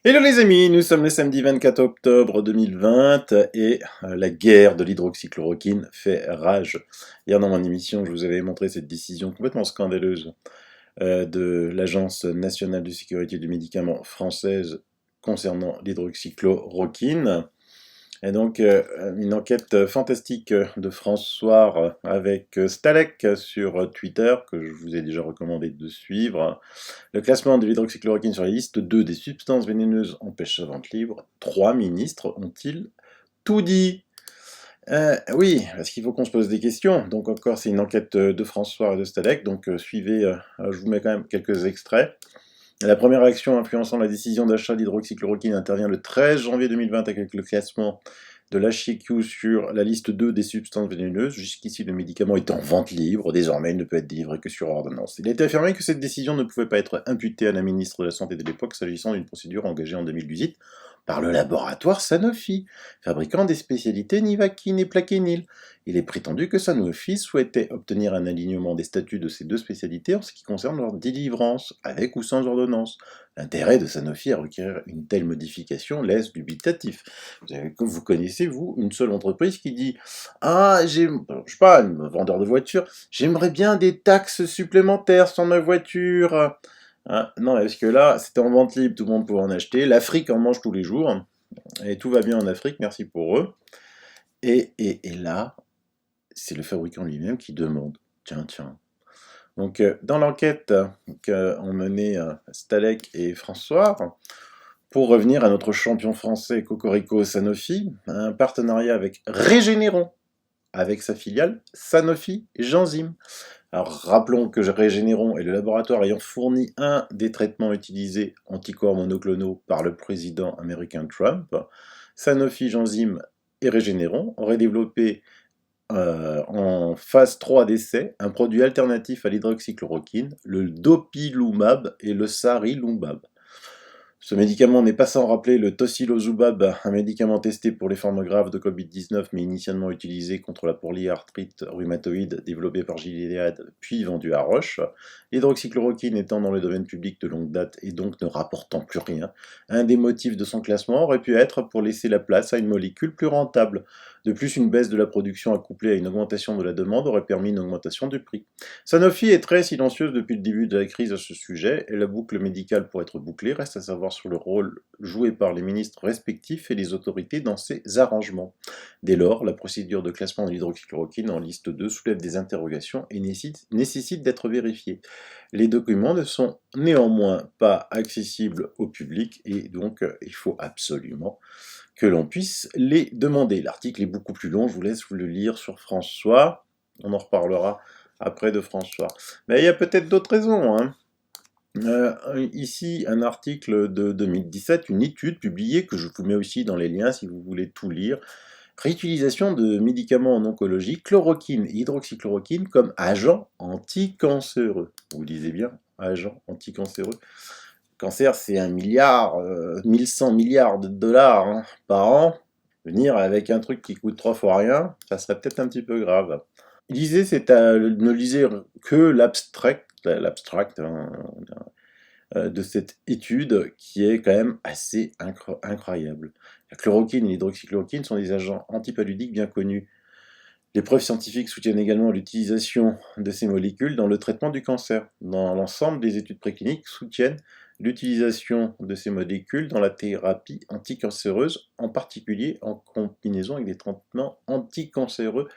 Hello les amis, nous sommes le samedi 24 octobre 2020 et la guerre de l'hydroxychloroquine fait rage. Hier dans mon émission, je vous avais montré cette décision complètement scandaleuse de l'Agence nationale de sécurité du médicament française concernant l'hydroxychloroquine. Et donc, une enquête fantastique de François avec Stalek sur Twitter, que je vous ai déjà recommandé de suivre. Le classement de l'hydroxychloroquine sur la liste 2 des substances vénéneuses empêche la vente libre. 3 ministres ont-ils tout dit? Oui, parce qu'il faut qu'on se pose des questions. Donc encore, c'est une enquête de François et de Stalek, donc suivez, je vous mets quand même quelques extraits. La première action influençant la décision d'achat d'hydroxychloroquine intervient le 13 janvier 2020 avec le classement de l'HCQ sur la liste 2 des substances vénéneuses. Jusqu'ici, le médicament est en vente libre. Désormais, il ne peut être délivré que sur ordonnance. Il a été affirmé que cette décision ne pouvait pas être imputée à la ministre de la Santé de l'époque, s'agissant d'une procédure engagée en 2018 par le laboratoire Sanofi, fabricant des spécialités Nivaquine et Plaquenil. Il est prétendu que Sanofi souhaitait obtenir un alignement des statuts de ces deux spécialités en ce qui concerne leur délivrance, avec ou sans ordonnance. L'intérêt de Sanofi à requérir une telle modification laisse dubitatif. Vous connaissez, vous, une seule entreprise qui dit « Ah, je sais pas, un vendeur de voitures, j'aimerais bien des taxes supplémentaires sur ma voiture. » Hein, non, parce que là, c'était en vente libre, tout le monde pouvait en acheter. L'Afrique en mange tous les jours. Et tout va bien en Afrique, merci pour eux. Et là, c'est le fabricant lui-même qui demande. Tiens, tiens. Donc, dans l'enquête qu'ont menée Stalek et François, pour revenir à notre champion français Cocorico Sanofi, un partenariat avec Régénéron, avec sa filiale Sanofi Genzyme. Alors rappelons que Régénéron est le laboratoire ayant fourni un des traitements utilisés anticorps monoclonaux par le président américain Trump. Sanofi Genzyme et Régénéron auraient développé en phase 3 d'essai un produit alternatif à l'hydroxychloroquine, le dopilumab et le sarilumab. Ce médicament n'est pas sans rappeler le tocilizumab, un médicament testé pour les formes graves de Covid-19 mais initialement utilisé contre la polyarthrite rhumatoïde développée par Gilead puis vendu à Roche. L'hydroxychloroquine étant dans le domaine public de longue date et donc ne rapportant plus rien, un des motifs de son classement aurait pu être pour laisser la place à une molécule plus rentable. De plus, une baisse de la production accouplée à une augmentation de la demande aurait permis une augmentation du prix. Sanofi est très silencieuse depuis le début de la crise à ce sujet et la boucle médicale pour être bouclée reste à savoir sur le rôle joué par les ministres respectifs et les autorités dans ces arrangements. Dès lors, la procédure de classement de l'hydroxychloroquine en liste 2 soulève des interrogations et nécessite d'être vérifiée. Les documents ne sont néanmoins pas accessibles au public et donc il faut absolument que l'on puisse les demander. L'article est beaucoup plus long, je vous laisse vous le lire sur François, on en reparlera après de François. Mais il y a peut-être d'autres raisons, hein. Ici, un article de 2017, une étude publiée, que je vous mets aussi dans les liens si vous voulez tout lire. Réutilisation de médicaments en oncologie, chloroquine et hydroxychloroquine comme agents anticancéreux. Vous lisez bien, agents anticancéreux. Cancer, c'est 1100 milliards de dollars hein, par an. Venir avec un truc qui coûte 3 fois rien, ça serait peut-être un petit peu grave. Ne lisez que l'abstract hein, de cette étude qui est quand même assez incroyable. La chloroquine et l'hydroxychloroquine sont des agents antipaludiques bien connus. Les preuves scientifiques soutiennent également l'utilisation de ces molécules dans le traitement du cancer. Dans l'ensemble des études précliniques soutiennent l'utilisation de ces molécules dans la thérapie anticancéreuse, en particulier en combinaison avec des traitements anticancéreux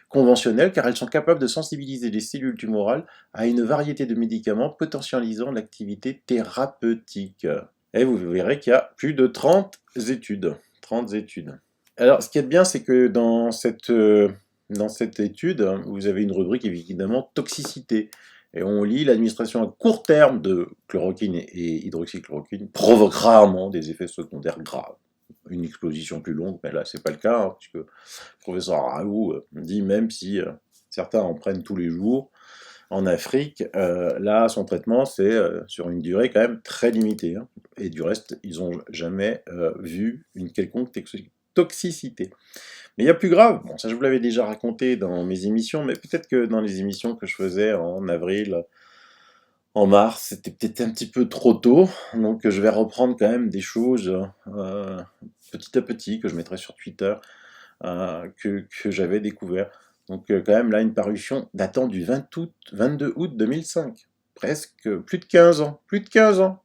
conventionnelles car elles sont capables de sensibiliser les cellules tumorales à une variété de médicaments potentialisant l'activité thérapeutique. Et vous verrez qu'il y a plus de 30 études. 30 études. Alors, ce qui est bien, c'est que dans cette étude, vous avez une rubrique évidemment toxicité. Et on lit l'administration à court terme de chloroquine et hydroxychloroquine provoque rarement des effets secondaires graves. Une exposition plus longue, mais là c'est pas le cas, hein, puisque le professeur Raoult dit même si certains en prennent tous les jours en Afrique, là son traitement c'est sur une durée quand même très limitée, hein, et du reste ils n'ont jamais vu une quelconque toxicité. Mais il y a plus grave, bon ça je vous l'avais déjà raconté dans mes émissions, mais peut-être que dans les émissions que je faisais en avril, En mars, c'était peut-être un petit peu trop tôt, donc je vais reprendre quand même des choses petit à petit que je mettrai sur Twitter, que j'avais découvert. Donc quand même là une parution datant du 22 août 2005, presque plus de 15 ans, plus de 15 ans.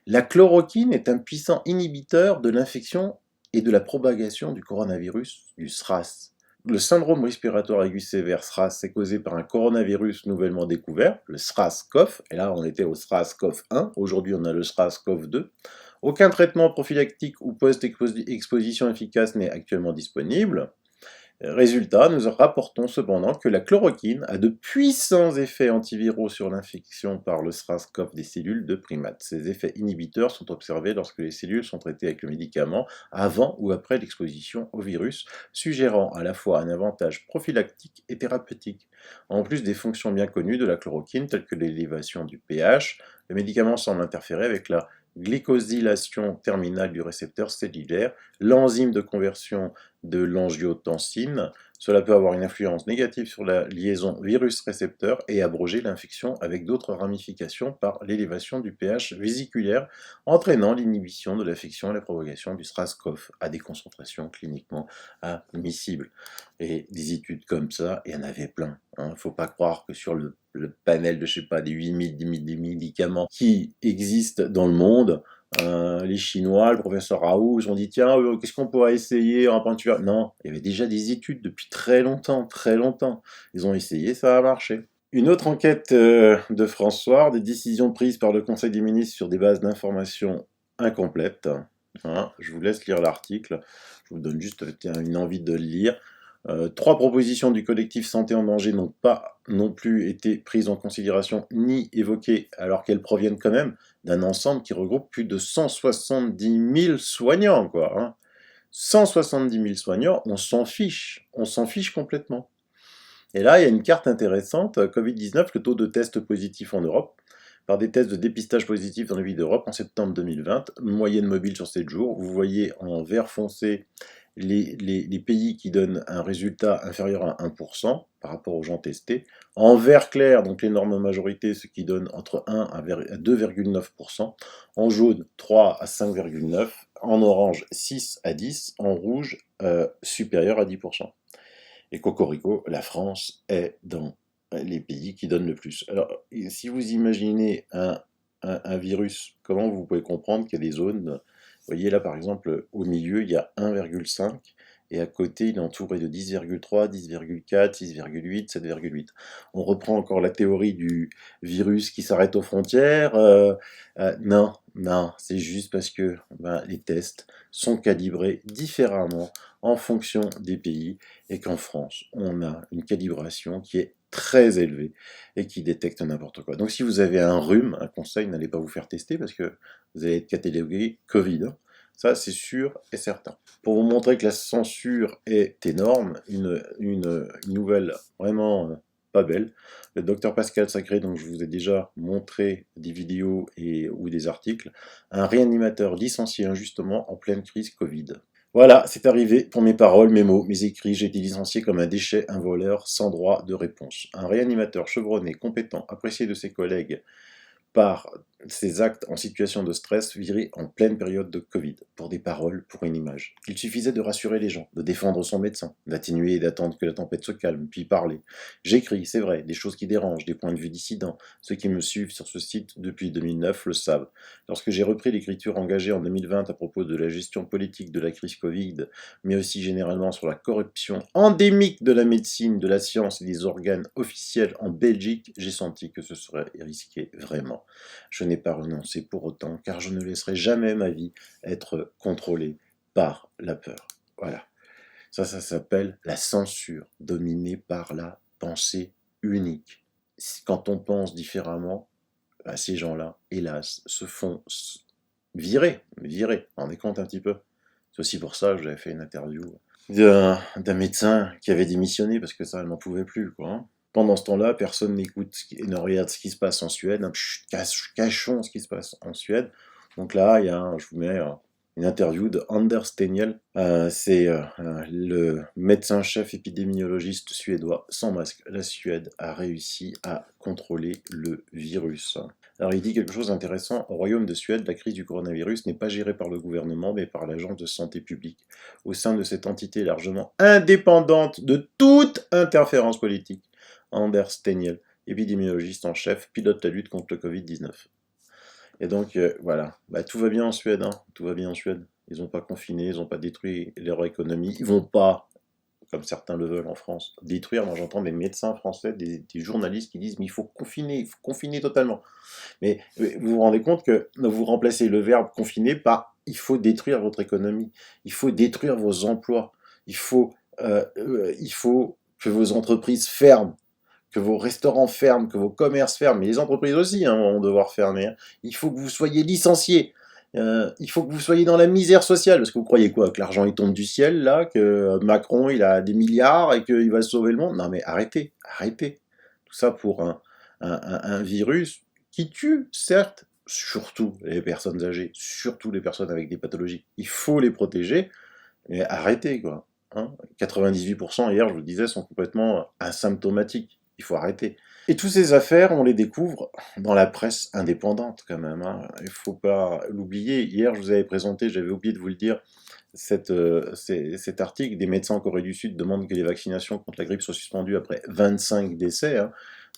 La chloroquine est un puissant inhibiteur de l'infection et de la propagation du coronavirus, du SRAS. Le syndrome respiratoire aigu sévère SRAS est causé par un coronavirus nouvellement découvert, le SRAS-CoV, et là on était au SRAS-CoV-1, aujourd'hui on a le SRAS-CoV-2. Aucun traitement prophylactique ou post-exposition efficace n'est actuellement disponible. Résultat, nous rapportons cependant que la chloroquine a de puissants effets antiviraux sur l'infection par le SRAS-CoV des cellules de primates. Ces effets inhibiteurs sont observés lorsque les cellules sont traitées avec le médicament avant ou après l'exposition au virus, suggérant à la fois un avantage prophylactique et thérapeutique. En plus des fonctions bien connues de la chloroquine, telles que l'élévation du pH, le médicament semble interférer avec la glycosylation terminale du récepteur cellulaire, l'enzyme de conversion de l'angiotensine. Cela peut avoir une influence négative sur la liaison virus-récepteur et abroger l'infection avec d'autres ramifications par l'élévation du pH vésiculaire, entraînant l'inhibition de l'affection et la propagation du SRAS-CoV à des concentrations cliniquement admissibles. Et des études comme ça, il y en avait plein. Il ne faut pas croire que sur le panel de, je sais pas, des 8000, 10 000 médicaments qui existent dans le monde, les Chinois, le professeur Raoult, ils ont dit tiens, qu'est-ce qu'on pourrait essayer en peinture? Non, il y avait déjà des études depuis très longtemps, très longtemps. Ils ont essayé, ça a marché. Une autre enquête de François, des décisions prises par le Conseil des ministres sur des bases d'informations incomplètes. Hein, je vous laisse lire l'article, je vous donne juste une envie de le lire. 3 propositions du collectif Santé en danger n'ont pas non plus été prises en considération ni évoquées, alors qu'elles proviennent quand même d'un ensemble qui regroupe plus de 170 000 soignants, quoi. Hein. 170 000 soignants, on s'en fiche complètement. Et là, il y a une carte intéressante, Covid-19, le taux de tests positifs en Europe, par des tests de dépistage positifs dans les pays d'Europe en septembre 2020, moyenne mobile sur 7 jours. Vous voyez en vert foncé les pays qui donnent un résultat inférieur à 1% par rapport aux gens testés. En vert clair, donc l'énorme majorité, ce qui donne entre 1 à 2,9%. En jaune, 3 à 5,9%. En orange, 6 à 10%. En rouge, supérieur à 10%. Et cocorico, la France est dans les pays qui donnent le plus. Alors, si vous imaginez un virus, comment vous pouvez comprendre qu'il y a des zones, vous voyez là par exemple, au milieu, il y a 1,5, et à côté, il est entouré de 10,3, 10,4, 6,8, 7,8. On reprend encore la théorie du virus qui s'arrête aux frontières. Non, non, c'est juste parce que les tests sont calibrés différemment en fonction des pays, et qu'en France, on a une calibration qui est très élevée et qui détecte n'importe quoi. Donc si vous avez un rhume, un conseil, n'allez pas vous faire tester parce que vous allez être catalogué Covid. Ça, c'est sûr et certain. Pour vous montrer que la censure est énorme, une nouvelle vraiment pas belle. Le docteur Pascal Sacré, dont je vous ai déjà montré des vidéos ou des articles, un réanimateur licencié injustement en pleine crise Covid. Voilà, c'est arrivé pour mes paroles, mes mots, mes écrits. J'ai été licencié comme un déchet, un voleur, sans droit de réponse. Un réanimateur chevronné, compétent, apprécié de ses collègues, par ses actes en situation de stress viré en pleine période de Covid, pour des paroles, pour une image. Il suffisait de rassurer les gens, de défendre son médecin, d'atténuer et d'attendre que la tempête se calme, puis parler. J'écris, c'est vrai, des choses qui dérangent, des points de vue dissidents. Ceux qui me suivent sur ce site depuis 2009 le savent. Lorsque j'ai repris l'écriture engagée en 2020 à propos de la gestion politique de la crise Covid, mais aussi généralement sur la corruption endémique de la médecine, de la science et des organes officiels en Belgique, j'ai senti que ce serait risqué vraiment. Je n'ai pas renoncé pour autant, car je ne laisserai jamais ma vie être contrôlée par la peur. Voilà. Ça s'appelle la censure, dominée par la pensée unique. Quand on pense différemment, ces gens-là, hélas, se font virer. Vous vous rendez compte un petit peu? C'est aussi pour ça que j'avais fait une interview d'un médecin qui avait démissionné parce que ça, elle n'en pouvait plus, quoi. Hein. Pendant ce temps-là, personne n'écoute et ne regarde ce qui se passe en Suède. Chut, cachons ce qui se passe en Suède. Donc là, je vous mets une interview de Anders Tegnell. C'est le médecin-chef épidémiologiste suédois. Sans masque, la Suède a réussi à contrôler le virus. Alors il dit quelque chose d'intéressant, au royaume de Suède, la crise du coronavirus n'est pas gérée par le gouvernement, mais par l'agence de santé publique, au sein de cette entité largement indépendante de toute interférence politique. Anders Tegnell, épidémiologiste en chef, pilote la lutte contre le Covid-19. Et donc, voilà, bah, tout va bien en Suède, hein. Tout va bien en Suède. Ils n'ont pas confiné, ils n'ont pas détruit leur économie, ils vont pas, comme certains le veulent en France, détruire. Moi j'entends des médecins français, des journalistes qui disent mais il faut confiner totalement. Mais vous vous rendez compte que vous remplacez le verbe confiner par il faut détruire votre économie, il faut détruire vos emplois, il faut que vos entreprises ferment, que vos restaurants ferment, que vos commerces ferment, mais les entreprises aussi hein, vont devoir fermer. Hein. Il faut que vous soyez licenciés. Il faut que vous soyez dans la misère sociale, parce que vous croyez quoi? Que l'argent il tombe du ciel, là, que Macron il a des milliards et qu'il va sauver le monde? Non mais arrêtez, arrêtez. Tout ça pour un virus qui tue, certes, surtout les personnes âgées, surtout les personnes avec des pathologies. Il faut les protéger, mais arrêtez quoi. Hein 98% hier, je vous le disais, sont complètement asymptomatiques. Il faut arrêter. Et toutes ces affaires, on les découvre dans la presse indépendante quand même. Hein. Il ne faut pas l'oublier. Hier, je vous avais présenté, j'avais oublié de vous le dire, cet article. Des médecins en Corée du Sud demandent que les vaccinations contre la grippe soient suspendues après 25 décès. Hein.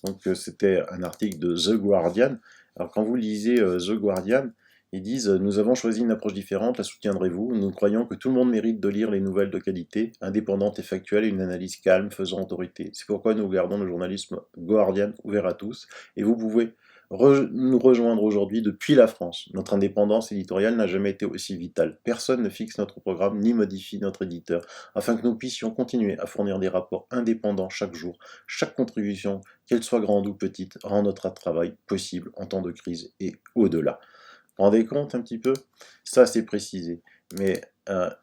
Donc c'était un article de The Guardian. Alors quand vous lisez The Guardian, ils disent nous avons choisi une approche différente, la soutiendrez-vous? Nous croyons que tout le monde mérite de lire les nouvelles de qualité, indépendantes et factuelles, et une analyse calme faisant autorité. C'est pourquoi nous gardons le journalisme Guardian ouvert à tous, et vous pouvez nous rejoindre aujourd'hui depuis la France. Notre indépendance éditoriale n'a jamais été aussi vitale. Personne ne fixe notre programme ni modifie notre éditeur, afin que nous puissions continuer à fournir des rapports indépendants chaque jour. Chaque contribution, qu'elle soit grande ou petite, rend notre travail possible en temps de crise et au-delà. Vous vous rendez compte un petit peu? Ça, c'est précisé. Mais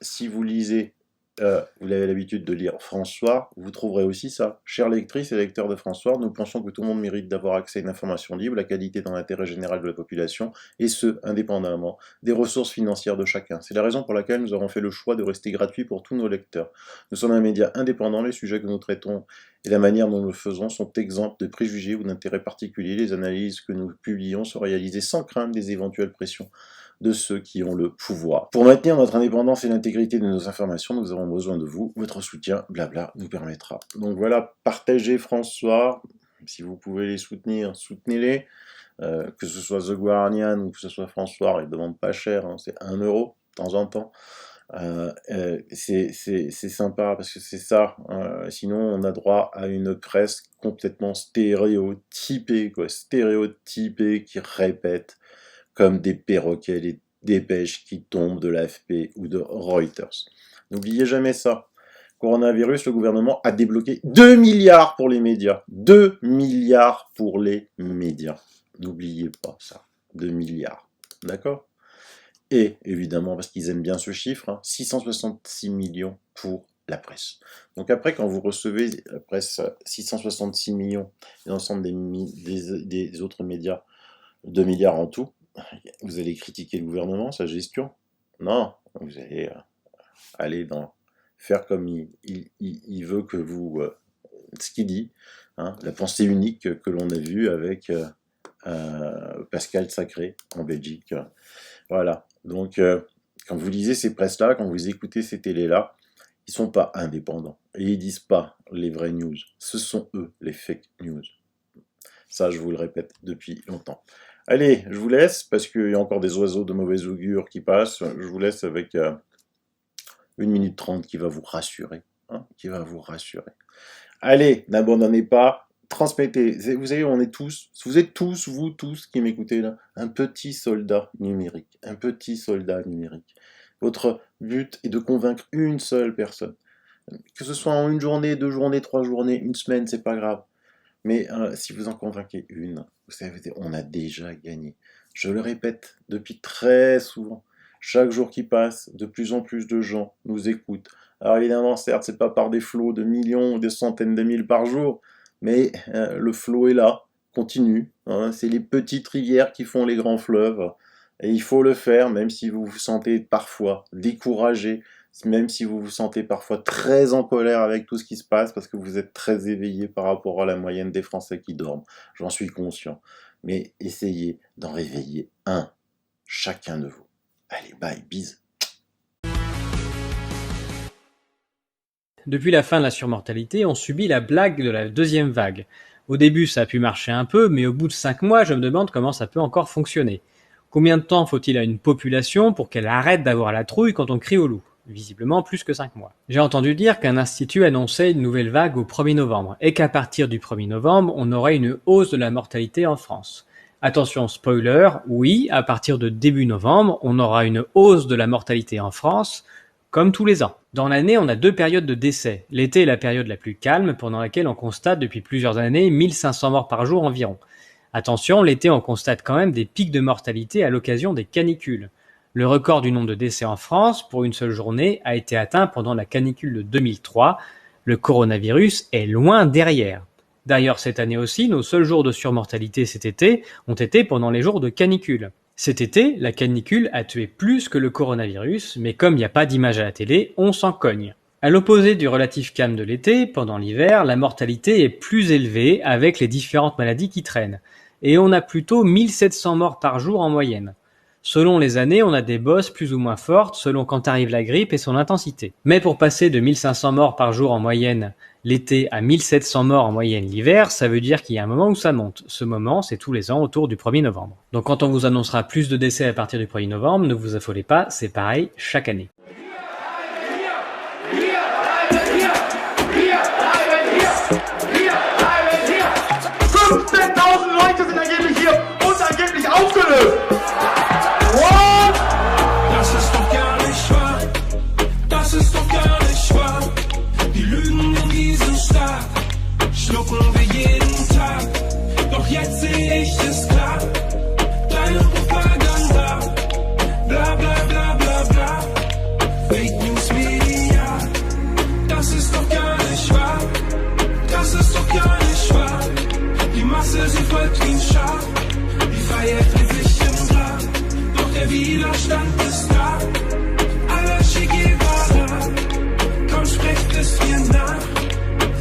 si vous lisez, vous avez l'habitude de lire François, vous trouverez aussi ça. Chères lectrices et lecteurs de François, nous pensons que tout le monde mérite d'avoir accès à une information libre, la qualité dans l'intérêt général de la population, et ce, indépendamment des ressources financières de chacun. C'est la raison pour laquelle nous avons fait le choix de rester gratuits pour tous nos lecteurs. Nous sommes un média indépendant, les sujets que nous traitons et la manière dont nous le faisons sont exempts de préjugés ou d'intérêts particuliers. Les analyses que nous publions sont réalisées sans crainte des éventuelles pressions de ceux qui ont le pouvoir. Pour maintenir notre indépendance et l'intégrité de nos informations, nous avons besoin de vous. Votre soutien, blabla, nous permettra. Donc voilà, partagez François. Si vous pouvez les soutenir, soutenez-les. Que ce soit The Guardian ou que ce soit François, ils ne demandent pas cher, hein, c'est 1 euro de temps en temps. C'est sympa parce que c'est ça. Sinon, on a droit à une presse complètement stéréotypée, quoi, stéréotypée qui répète comme des perroquets les dépêches qui tombent de l'AFP ou de Reuters. N'oubliez jamais ça. Coronavirus, le gouvernement a débloqué 2 milliards pour les médias. 2 milliards pour les médias. N'oubliez pas ça. 2 milliards. D'accord? Et évidemment, parce qu'ils aiment bien ce chiffre, hein, 666 millions pour la presse. Donc après, quand vous recevez la presse 666 millions et l'ensemble des autres médias, 2 milliards en tout, vous allez critiquer le gouvernement, sa gestion? Non, vous allez aller faire comme il veut que vous... ce qu'il dit, hein, la pensée unique que l'on a vue avec Pascal Sacré en Belgique. Voilà, donc quand vous lisez ces presses-là, quand vous écoutez ces télés-là, ils ne sont pas indépendants. Et ils ne disent pas les vraies news. Ce sont eux, les fake news. Ça, je vous le répète depuis longtemps. Allez, je vous laisse, parce qu'il y a encore des oiseaux de mauvais augure qui passent. Je vous laisse avec 1 minute 30 qui va vous rassurer. Hein, qui va vous rassurer. Allez, n'abandonnez pas. Transmettez. Vous savez, on est tous, vous êtes tous, vous tous qui m'écoutez là, un petit soldat numérique. Un petit soldat numérique. Votre but est de convaincre une seule personne. Que ce soit en 1 journée, 2 journées, 3 journées, 1 semaine, c'est pas grave. Mais si vous en convainquez une, vous savez, on a déjà gagné. Je le répète depuis très souvent. Chaque jour qui passe, de plus en plus de gens nous écoutent. Alors évidemment, certes, c'est pas par des flots de millions ou des centaines de mille par jour, mais le flot est là, continue. Hein, c'est les petites rivières qui font les grands fleuves. Et il faut le faire, même si vous vous sentez parfois découragé, même si vous vous sentez parfois très en colère avec tout ce qui se passe, parce que vous êtes très éveillé par rapport à la moyenne des Français qui dorment. J'en suis conscient. mais essayez d'en réveiller un, chacun de vous. Allez, bye, bisous. Depuis la fin de la surmortalité, on subit la blague de la deuxième vague. Au début, ça a pu marcher un peu, mais au bout de 5 mois, je me demande comment ça peut encore fonctionner. Combien de temps faut-il à une population pour qu'elle arrête d'avoir la trouille quand on crie au loup ? Visiblement plus que 5 mois. J'ai entendu dire qu'un institut annonçait une nouvelle vague au 1er novembre, et qu'à partir du 1er novembre, on aurait une hausse de la mortalité en France. Attention, spoiler, oui, à partir de début novembre, on aura une hausse de la mortalité en France, comme tous les ans. Dans l'année, on a 2 périodes de décès. L'été est la période la plus calme, pendant laquelle on constate depuis plusieurs années 1500 morts par jour environ. Attention, l'été, on constate quand même des pics de mortalité à l'occasion des canicules. Le record du nombre de décès en France, pour une seule journée, a été atteint pendant la canicule de 2003. Le coronavirus est loin derrière. D'ailleurs, cette année aussi, nos seuls jours de surmortalité cet été ont été pendant les jours de canicule. Cet été, la canicule a tué plus que le coronavirus, mais comme il n'y a pas d'image à la télé, on s'en cogne. À l'opposé du relatif calme de l'été, pendant l'hiver, la mortalité est plus élevée avec les différentes maladies qui traînent. Et on a plutôt 1700 morts par jour en moyenne. Selon les années, on a des bosses plus ou moins fortes selon quand arrive la grippe et son intensité. Mais pour passer de 1500 morts par jour en moyenne l'été à 1700 morts en moyenne l'hiver, ça veut dire qu'il y a un moment où ça monte. Ce moment, c'est tous les ans autour du 1er novembre. Donc quand on vous annoncera plus de décès à partir du 1er novembre, ne vous affolez pas, c'est pareil chaque année. Leute sind angeblich hier und angeblich aufgelöst. What? Das ist doch gar nicht wahr. Das ist doch gar nicht wahr. Die Lügen in diesem Staat schlucken wir jeden Tag. Doch jetzt sehe ich es klar. Deine Propaganda. Bla bla bla bla bla. Fake News Media. Das ist doch gar nicht wahr. Das ist doch gar nicht wahr. Die Masse, sie folgt wie ein Schaf. Die Freiheit dreht sich im Grab. Doch der Widerstand ist da. Alla Che Guevara. Komm, sprecht es mir nach.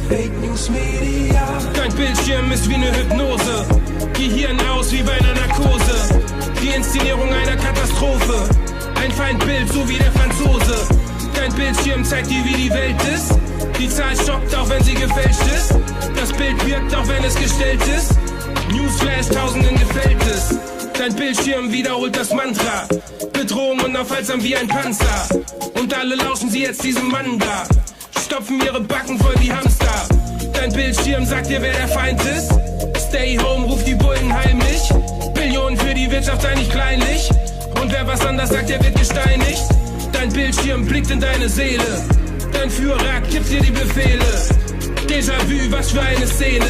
Fake News Media. Dein Bildschirm ist wie eine Hypnose. Gehirn aus wie bei einer Narkose. Die Inszenierung einer Katastrophe. Ein Feindbild, so wie der Franzose. Dein Bildschirm zeigt dir, wie die Welt ist. Die Zahl schockt, auch wenn sie gefälscht ist. Das Bild wirkt, auch wenn es gestellt ist. Newsflash, Tausenden gefällt es. Dein Bildschirm wiederholt das Mantra. Bedrohung unaufhaltsam wie ein Panzer. Und alle lauschen sie jetzt diesem Mann da. Stopfen ihre Backen voll wie Hamster. Dein Bildschirm sagt dir, wer der Feind ist. Stay home, ruft die Bullen heimlich. Billionen für die Wirtschaft, sei nicht kleinlich. Und wer was anders sagt, der wird gesteinigt. Dein Bildschirm blickt in deine Seele. Dein Führer gibt dir die Befehle. Déjà-vu, was für eine Szene.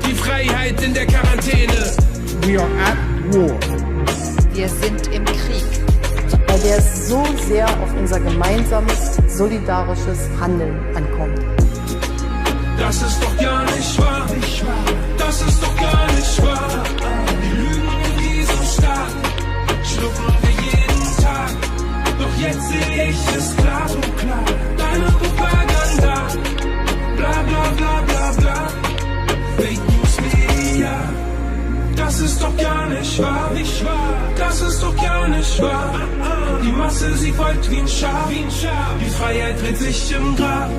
Die Freiheit in der Quarantäne. We are at war. Wir sind im Krieg. Weil der so sehr auf unser gemeinsames, solidarisches Handeln ankommt. Das ist doch gar nicht wahr. Das ist doch gar nicht wahr. Die Lügen in diesem Staat schlucken wir jeden Tag. Doch jetzt sehe ich es klar, so klar. Deine Propaganda. Bla bla bla bla bla. Fake News Media. Das ist doch gar nicht wahr. Das ist doch gar nicht wahr. Die Masse, sie folgt wie ein Schaf. Die Freiheit dreht sich im Grab.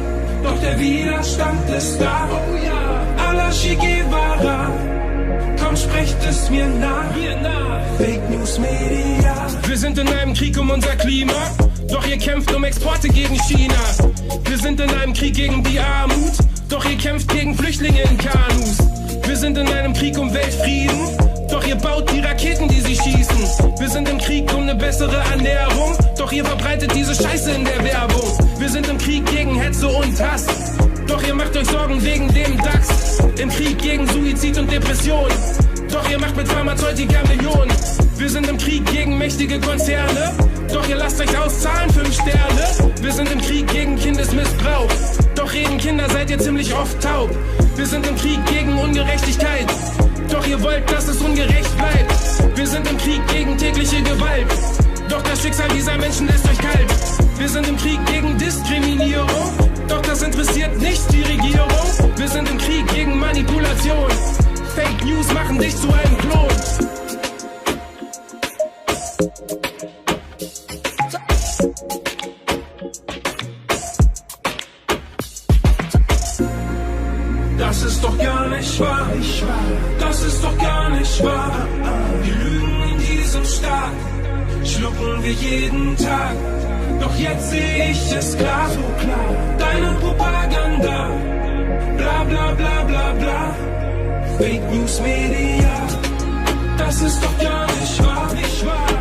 Doch der Widerstand ist da. Alla Che Guevara. Komm, sprecht es mir nach. Fake News Media. Wir sind in einem Krieg um unser Klima. Doch ihr kämpft um Exporte gegen China. Wir sind in einem Krieg gegen die Armut. Doch ihr kämpft gegen Flüchtlinge in Kanus. Wir sind in einem Krieg um Weltfrieden. Doch ihr baut die Raketen, die sie schießen. Wir sind im Krieg um eine bessere Ernährung. Doch ihr verbreitet diese Scheiße in der Werbung. Wir sind im Krieg gegen Hetze und Hass. Doch ihr macht euch Sorgen wegen dem DAX. Im Krieg gegen Suizid und Depression. Doch ihr macht mit Pharmazeutika Millionen. Wir sind im Krieg gegen mächtige Konzerne. Doch ihr lasst euch auszahlen 5 Sterne. Wir sind im Krieg gegen Kindesmissbrauch. Doch reden Kinder, seid ihr ziemlich oft taub. Wir sind im Krieg gegen Ungerechtigkeit. Doch ihr wollt, dass es ungerecht bleibt. Wir sind im Krieg gegen tägliche Gewalt. Doch das Schicksal dieser Menschen lässt euch kalt. Wir sind im Krieg gegen Diskriminierung. Doch das interessiert nicht die Regierung. Wir sind im Krieg gegen Manipulation. Fake News machen dich zu einem Klon. Das ist doch gar nicht wahr. Das ist doch gar nicht wahr. Die Lügen in diesem Staat schlucken wir jeden Tag. Doch jetzt sehe ich es klar, so klar. Deine Propaganda, bla bla bla bla bla. Fake News Media, das ist doch gar nicht wahr, nicht wahr.